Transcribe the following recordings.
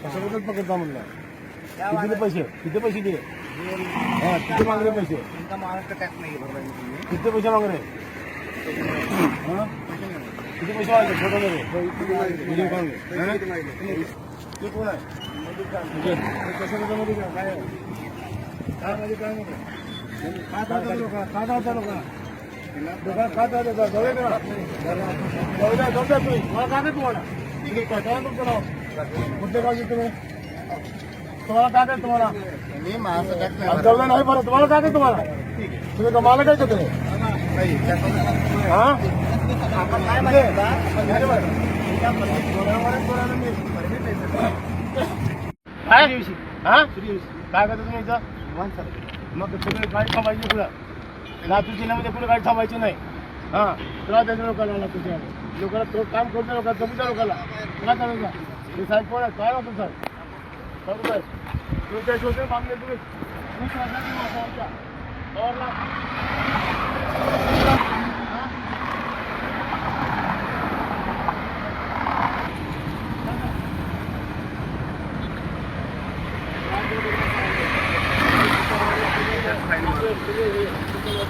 कशाबद्दल पकडता म्हणला? किती पैसे दिले? हा, किती मागले पैसे? महाराष्ट्र टॅक्स नाही भरला किती पैसे मागले? हा, किती पैसे मागले? फोटो मध्ये ते कोण आहे? कशाबद्दल मध्ये काय आहे? काय मध्ये काय नको? काय चालतं लोक? काय चालतं लोक? दुकान काय चालतं का? जवळ का? जवळ तुम्ही मला काय तुम्हाला? ठीक आहे, काय तुमचं नाव? कुठले गावचे तुम्ही? तुम्हाला काय काय तुम्हाला? मी महाराष्ट्र टॅक्स जवळ नाही बरं तुम्हाला काय काय तुम्हाला? तुम्ही कमाला काय करतो? हा, आपण काय म्हणजे काय हा काय करतो तुम्ही इथं? मग तुम्ही गाडी थांबायची पुढं लातूर जिल्ह्यामध्ये पुढे गाडी थांबायची नाही. हा, तुला त्याच्या लोकांना लातूरच्या लोकांना तो काम करतो लोकांना जमीच्या लोकांना तुला करायचा हे साहेब कोण आहे? काय वाटतं साहेब? साहेब तुम्ही त्या शोधून मागले तुम्ही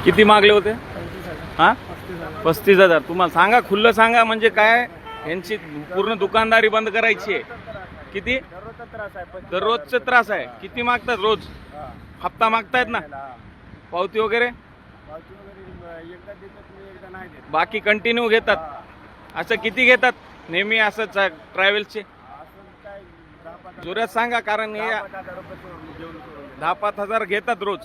किती मागले होते? हा, 35,000. तुम्हाला सांगा, खुल्लं सांगा, म्हणजे काय यांची पूर्ण दुकानदारी बंद करायची आहे. किती? दररोजचा त्रास आहे. किती मागतात रोज? हप्ता मागतायत ना? पावती वगैरे बाकी कंटिन्यू घेतात. असं किती घेतात नेहमी असंच ट्रॅव्हल्सचे? जोरात सांगा, कारण हे 10-5 हजार घेतात रोज.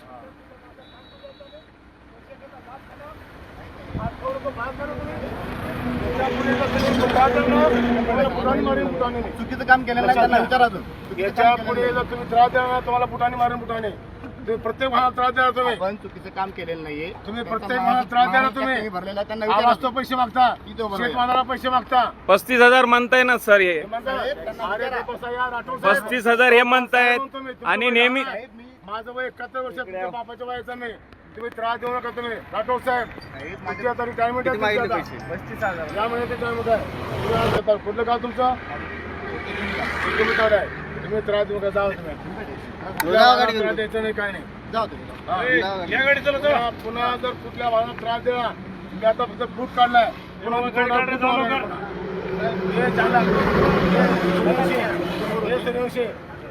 चुकीचं काम केलेलं नाही त्यांना विचारा. याच्या पुढे जर तुम्ही त्रास देणार तुम्हाला बुटाने मारून बुटाने तुम्ही प्रत्येक भागात त्रास देणार. तुम्ही आपण चुकीचं काम केलेलं नाहीये. तुम्ही प्रत्येक भागात त्रास देणार. तुम्ही भरलेला त्यांना आवाज तो पैसे मागता, शेतमालाला पैसे मागता. 35,000 म्हणताय ना सर? हे अरे बसा यार, राठोड साहेब. 35,000 हे म्हणतायत आणि नेहमी माझं वय 71 वर्ष, तुमच्या बापाच्या वयाचं नाही. तुम्ही त्रास देऊ नका. तुम्ही राठोड साहेब तुमची आता रिटायरमेंट आहे. 35,000 या महिन्यात रिटायरमेंट आहे. तुम्ही आज येतात. कुठलं गाव तुमचं? आहे. तुम्ही त्रास देऊ नका. जाऊ तुम्ही. त्रास द्यायचं नाही, काय नाही. जाऊ तुम्ही. या गाडी चला. पुन्हा जर कुठल्या भागात त्रास दिला, तुम्ही आता फक्त फूट काढलाय. पुन्हा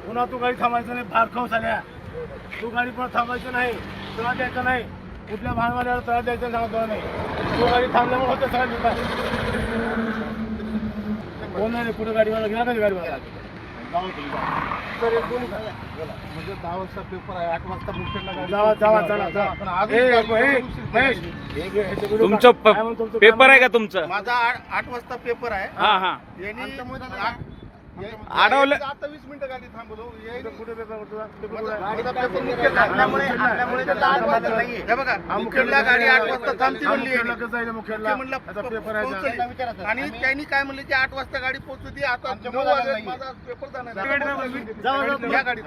पुन्हा तू गाडी थांबायचं नाही. फार खाऊ झाल्या. तू गाडी पण थांबायचं नाही. त्रास द्यायचा नाही. कुठल्या भानवाल्याला त्रास द्यायचा सांगतो नाही. तू गाडी थांबल्यामुळे होतं सगळं. कोण नाही कुठे गाडीवाला घ्या कधी गाडीवाला तर एक दोन म्हणजे 10 वाजता पेपर आहे, 8 वाजता मुख्यला जावा जावा चला जा. तुमचं पेपर आहे का तुमचं? माझा 8 वाजता पेपर आहे. हा हा, यांनी अडवलं. आता 20 मिनिटं गाडी थांबवलो. कुठे पेपर तुला? गाडीचा पेपर मुख्य असल्यामुळे त्याचा 8 वाजता नाहीये. हे बघा, मुख्यला गाडी 8 वाजता थांबती म्हणली यांनी. मुख्यला म्हणलं पेपर आहे. आणि त्यांनी काय म्हणले की 8 वाजता गाडी पोहोचली. आता 9 वाजले. माझा पेपर जाणार या गाडीत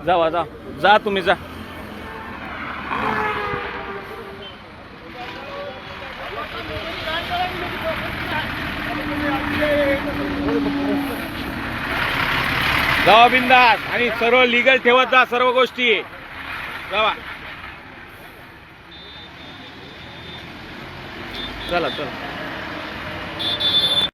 जावा जा जा तुम्ही जा. जावा बिंदास आणि सर्व लीगल ठेवत जा सर्व गोष्टी. जावा चला चला.